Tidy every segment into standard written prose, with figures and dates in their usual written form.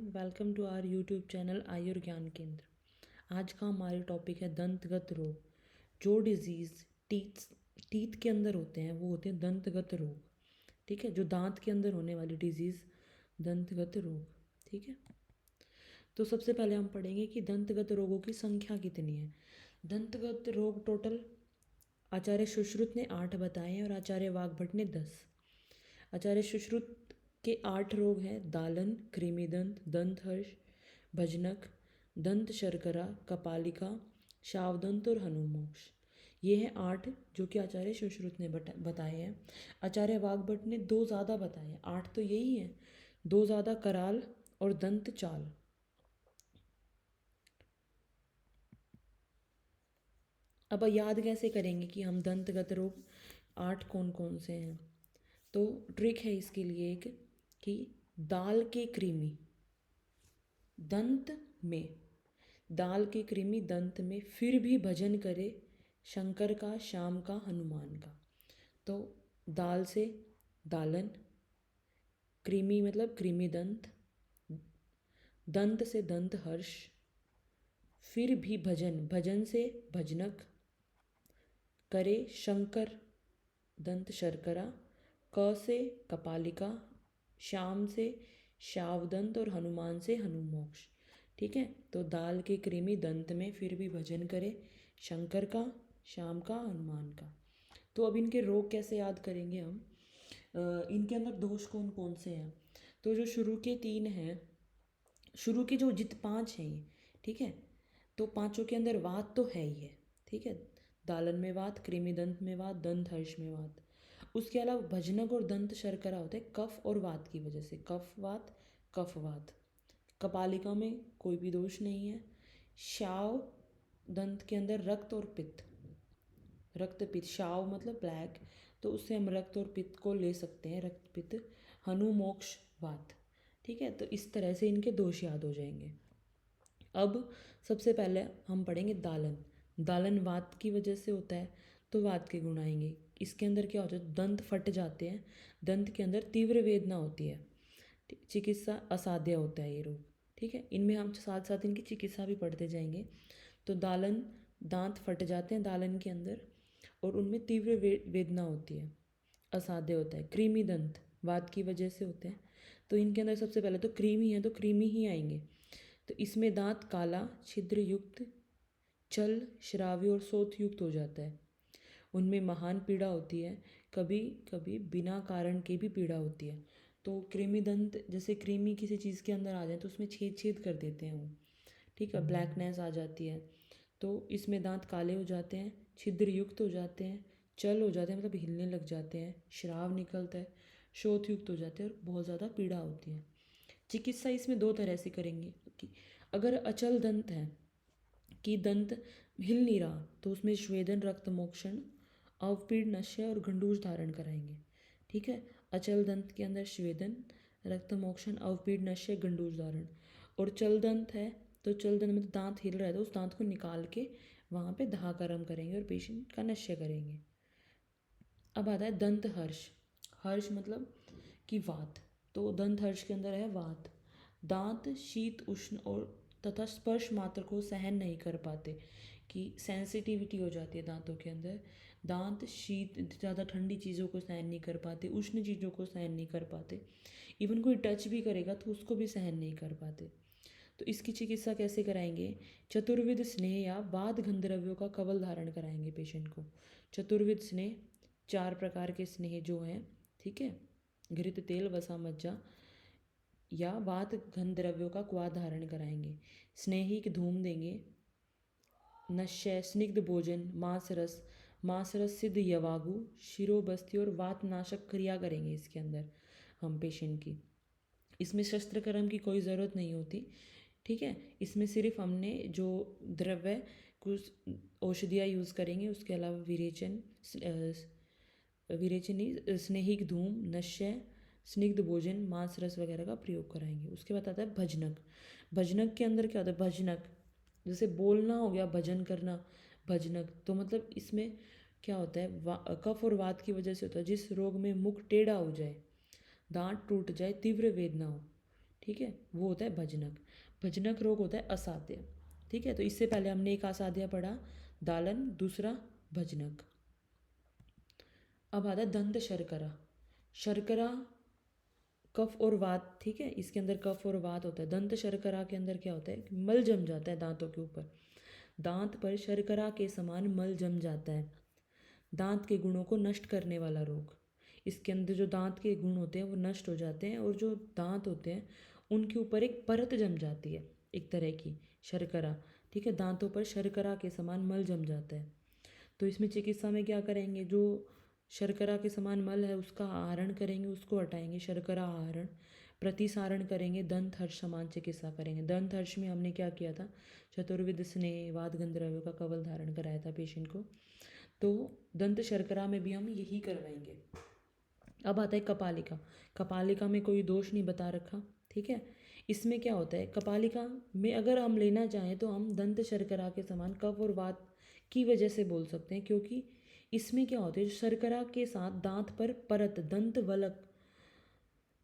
Welcome to our YouTube channel Ayurgyan Kendra. आज का हमारे टॉपिक है दंतगत रोग। जो डिजीज़ टीथ टीथ के अंदर होते हैं वो होते हैं दंतगत रोग। ठीक है, जो दांत के अंदर होने वाली डिजीज़ दंतगत रोग। ठीक है, तो सबसे पहले हम पढ़ेंगे कि दंतगत रोगों की संख्या कितनी है। दंतगत रोग टोटल आचार्य सुश्रुत ने 8 बताए हैं और आचार्य वाग्भट ने 10। आचार्य सुश्रुत के 8 रोग हैं: दालन, कृमिदंत, दंतहर्ष, भजनक, दंत शर्करा, कपालिका, शावदंत और हनुमोक्ष। ये हैं 8 जो कि आचार्य सुश्रुत ने बताए हैं। आचार्य वाग्भट ने 2 ज़्यादा बताए हैं। 8 तो यही हैं, 2 ज़्यादा कराल और दंत चाल। अब याद कैसे करेंगे कि हम दंतगत रोग 8 कौन कौन से हैं। तो ट्रिक है इसके लिए एक कि दाल के कृमि दंत में, दाल के कृमि दंत में, फिर भी भजन करे शंकर का, श्याम का, हनुमान का। तो दाल से दालन, कृमि मतलब कृमि दंत, दंत से दंत हर्ष, फिर भी भजन, भजन से भजनक, करे शंकर दंत शर्करा, क से कपालिका, श्याम से शावदंत और हनुमान से हनुमोक्ष। ठीक है, तो दाल के कृमि दंत में, फिर भी भजन करे शंकर का, श्याम का, हनुमान का। तो अब इनके रोग कैसे याद करेंगे हम। इनके अंदर दोष कौन कौन से हैं। तो जो शुरू के 3 हैं, शुरू के जो 5 हैं ये, ठीक है, तो पांचों के अंदर वात तो है ही है। ठीक है, दालन में वात, कृमिदंत में वात, दंत हर्ष में वात। उसके अलावा भजनक और दंत शर्करा होता है कफ और वात की वजह से, कफ वात, कफ वात। कपालिका में कोई भी दोष नहीं है। शाव दंत के अंदर रक्त और पित्त, रक्त पित्त, शाव मतलब ब्लैक, तो उससे हम रक्त और पित्त को ले सकते हैं, रक्त पित्त। हनुमोक्ष वात। ठीक है, तो इस तरह से इनके दोष याद हो जाएंगे। अब सबसे पहले हम पढ़ेंगे दालन। दालन वात की वजह से होता है, तो वात के गुण आएंगे। इसके अंदर क्या होता है, दंत फट जाते हैं, दंत के अंदर तीव्र वेदना होती है, चिकित्सा असाध्य होता है ये रोग। ठीक है, इनमें हम साथ साथ इनकी चिकित्सा भी पढ़ते जाएंगे। तो दालन, दांत फट जाते हैं दालन के अंदर और उनमें तीव्र वेदना होती है, असाध्य होता है। कृमि दंत वात की वजह से होते हैं, तो इनके अंदर सबसे पहले तो कृमि है, तो कृमि ही आएंगे। तो इसमें दांत काला, छिद्र युक्त, चल, श्राव्य और सोथ युक्त हो जाता है। उनमें महान पीड़ा होती है, कभी कभी बिना कारण के भी पीड़ा होती है। तो कृमि दंत, जैसे कृमि किसी चीज़ के अंदर आ जाए तो उसमें छेद छेद कर देते हैं वो। ठीक है, ब्लैकनेस आ जाती है। तो इसमें दांत काले हो जाते हैं, छिद्र युक्त हो जाते हैं, चल हो जाते हैं मतलब हिलने लग जाते हैं, श्राव निकलता है, शोथ युक्त हो जाते हैं और बहुत ज़्यादा पीड़ा होती है। चिकित्सा इसमें 2 तरह से करेंगे कि अगर अचल दंत है कि दंत हिल नहीं रहा, तो उसमें श्वेदन, रक्त मोक्षण, अवपीड़ नश्य और गंडूज धारण कराएंगे। ठीक है, अचल दंत के अंदर श्वेदन, रक्त मोक्षण, अवपीड़ नश्य, गंडूज धारण। और चल दंत है तो चल दंत में दांत हिल रहा है तो उस दांत को निकाल के वहाँ पे धाकर्म करेंगे और पेशेंट का नश्य करेंगे। अब आता है दंत हर्ष। हर्ष मतलब कि वात, तो दंत हर्ष के अंदर है वात। दांत शीत, उष्ण और तथा स्पर्श मात्र को सहन नहीं कर पाते, कि सेंसिटिविटी हो जाती है दांतों के अंदर। दांत शीत, ज़्यादा ठंडी चीज़ों को सहन नहीं कर पाते, उष्ण चीज़ों को सहन नहीं कर पाते, इवन कोई टच भी करेगा तो उसको भी सहन नहीं कर पाते। तो इसकी चिकित्सा कैसे कराएंगे। चतुर्विध स्नेह या बाध गंधर्वियों का कवल धारण कराएंगे पेशेंट को। चतुर्विध स्नेह 4 प्रकार के स्नेह जो हैं, ठीक है, घृत, तेल, वसा, मज्जा या वात गंधर्वियों का क्वाद धारण कराएंगे। स्नेहिक धूम देंगे, नश्य, स्निग्ध भोजन, मांस रस सिद्ध यवागु, शिरोबस्ती और वात नाशक क्रिया करेंगे इसके अंदर हम पेशेंट की। इसमें शस्त्रकर्म की कोई ज़रूरत नहीं होती। ठीक है, इसमें सिर्फ हमने जो द्रव्य कुछ औषधियाँ यूज़ करेंगे, उसके अलावा विरेचन, विरेचनी, स्नेहिक धूम, नश्य, स्निग्ध भोजन, मांस रस वगैरह का प्रयोग कराएंगे। उसके बाद आता है भजनक। भजनक के अंदर क्या होता है, भजनक जैसे बोलना हो गया, भजन करना, भजनक। तो मतलब इसमें क्या होता है, कफ और वात की वजह से होता है। जिस रोग में मुख टेढ़ा हो जाए, दांत टूट जाए, तीव्र वेदना हो, ठीक है, वो होता है भजनक। भजनक रोग होता है असाध्य। ठीक है, तो इससे पहले हमने एक असाध्य पढ़ा दालन, दूसरा भजनक। अब आता है दंत शर्करा। शर्करा कफ और वात, ठीक है, इसके अंदर कफ और वात होता है। दंत शर्करा के अंदर क्या होता है, मल जम जाता है दांतों के ऊपर। दांत पर शर्करा के समान मल जम जाता है। दांत के गुणों को नष्ट करने वाला रोग। इसके अंदर जो दांत के गुण होते हैं वो नष्ट हो जाते हैं, और जो दांत होते हैं उनके ऊपर एक परत जम जाती है, एक तरह की शर्करा। ठीक है, दांतों पर शर्करा के समान मल जम जाता है। तो इसमें चिकित्सा में क्या करेंगे, जो शर्करा के समान मल है उसका आहरण करेंगे, उसको हटाएंगे, शर्करा आहरण। प्रतिसारण करेंगे, दंत हर्ष समान चिकित्सा करेंगे। दंत हर्ष में हमने क्या किया था, चतुर्विध स्नेह वात गंधर्व का कवल धारण कराया था पेशेंट को। तो दंत शर्करा में भी हम यही करवाएंगे। अब आता है कपालिका। कपालिका में कोई दोष नहीं बता रखा, ठीक है। इसमें क्या होता है, कपालिका में अगर हम लेना चाहें तो हम दंत शर्करा के समान कफ और वात की वजह से बोल सकते हैं, क्योंकि इसमें क्या होता है, शर्करा के साथ दांत पर परत दंत वलक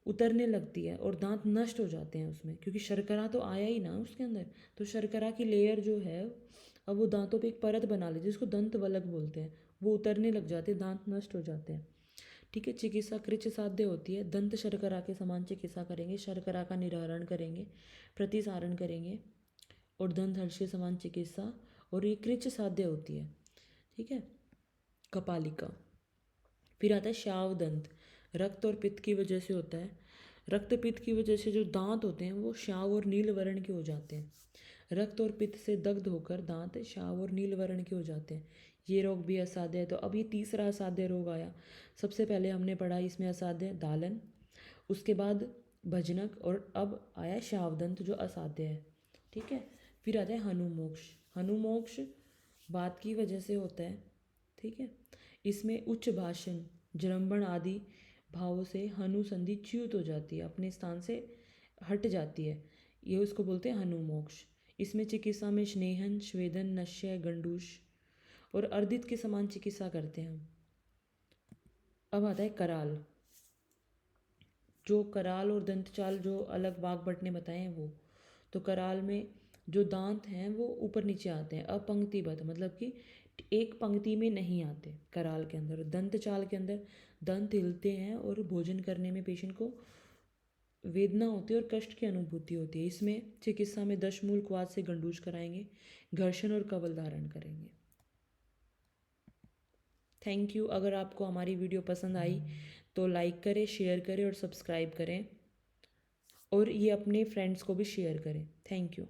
उतरने लगती है और दांत नष्ट हो जाते हैं उसमें, क्योंकि शर्करा तो आया ही ना उसके अंदर। तो शर्करा की लेयर जो है अब वो दांतों पे एक परत बना लेती है जिसको दंत वलक बोलते हैं, वो उतरने लग जाते हैं, दांत नष्ट हो जाते हैं। ठीक है, चिकित्सा कृच साध्य होती है। दंत शर्करा के समान चिकित्सा करेंगे, शर्करा का निराहरण करेंगे, प्रतिसारण करेंगे, और दंत हर्ष के समान चिकित्सा, और ये कृच साध्य होती है। ठीक है, कपालिका। फिर आता है श्याव दंत। रक्त और पित्त की वजह से होता है। रक्त पित्त की वजह से जो दांत होते हैं वो श्याव और नील वर्ण के हो जाते हैं। रक्त और पित्त से दग्ध होकर दांत श्याव और नील वर्ण के हो जाते हैं। ये रोग भी असाध्य है। तो अब ये तीसरा असाध्य रोग आया। सबसे पहले हमने पढ़ा इसमें असाध्य दालन, उसके बाद भजनक, और अब आया श्यावदंत जो असाध्य है। ठीक है, फिर आता है हनुमोक्ष। हनुमोक्ष बात की वजह से होता है। ठीक है, इसमें उच्च भाषण जृंभण आदि भावों से हनु संधि च्युत हो जाती है, अपने स्थान से हट जाती है, ये उसको बोलते हैं हनुमोक्ष। इसमें चिकित्सा में स्नेहन, स्वेदन, नश्य, गंडूष और अर्दित के समान चिकित्सा करते हैं हम। अब आता है कराल। जो कराल और दंतचाल जो अलग वाग्भट ने बताए हैं वो, तो कराल में जो दांत हैं वो ऊपर नीचे आते हैं, अपंक्तिबद्ध, मतलब कि एक पंक्ति में नहीं आते कराल के अंदर। दंतचाल के अंदर दंत हिलते हैं और भोजन करने में पेशेंट को वेदना होती है और कष्ट की अनुभूति होती है। इसमें चिकित्सा में दशमूल क्वाथ से गंडूज कराएंगे, घर्षण और कवल धारण करेंगे। Thank you. अगर आपको हमारी वीडियो पसंद आई तो लाइक करें, शेयर करें और सब्सक्राइब करें, और ये अपने फ्रेंड्स को भी शेयर करें। Thank you.